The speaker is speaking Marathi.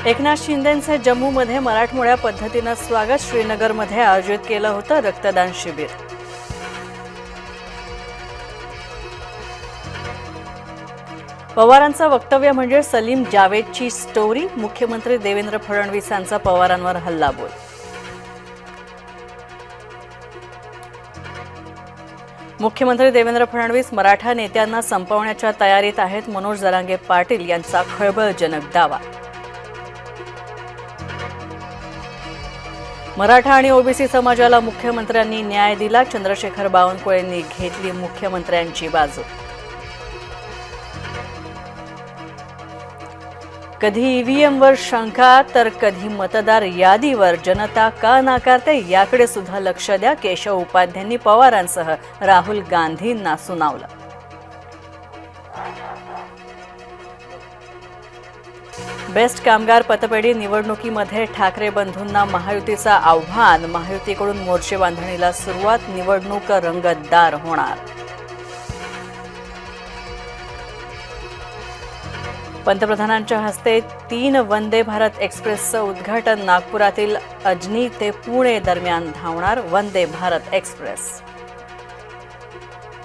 एकनाथ शिंदेंचे जम्मूमध्ये मराठमोळ्या पद्धतीने स्वागत. श्रीनगरमध्ये आयोजित केलं होतं रक्तदान शिबिर. पवारांचं वक्तव्य म्हणजे सलीम जावेदची स्टोरी. मुख्यमंत्री देवेंद्र फडणवीसांचा पवारांवर हल्लाबोल. मुख्यमंत्री देवेंद्र फडणवीस मराठा नेत्यांना संपवण्याच्या तयारीत आहेत. मनोज जरांगे पाटील यांचा खळबळजनक दावा. मराठा आणि ओबीसी समाजाला मुख्यमंत्र्यांनी न्याय दिला. चंद्रशेखर बावनकुळेंनी घेतली मुख्यमंत्र्यांची बाजू. कधी ईव्हीएमवर शंका तर कधी मतदार यादीवर. जनता का नाकारते याकडे सुद्धा लक्ष द्या. केशव उपाध्यांनी पवारांसह राहुल गांधींना सुनावलं. बेस्ट कामगार पतपेढी निवडणुकीमध्ये ठाकरे बंधूंना महायुतीचं आव्हान. महायुतीकडून मोर्चे बांधणीला सुरुवात. निवडणूक रंगतदार होणार. पंतप्रधानांच्या हस्ते 3 वंदे भारत एक्सप्रेसचं उद्घाटन. नागपुरातील अजनी ते पुणे दरम्यान धावणार वंदे भारत एक्सप्रेस.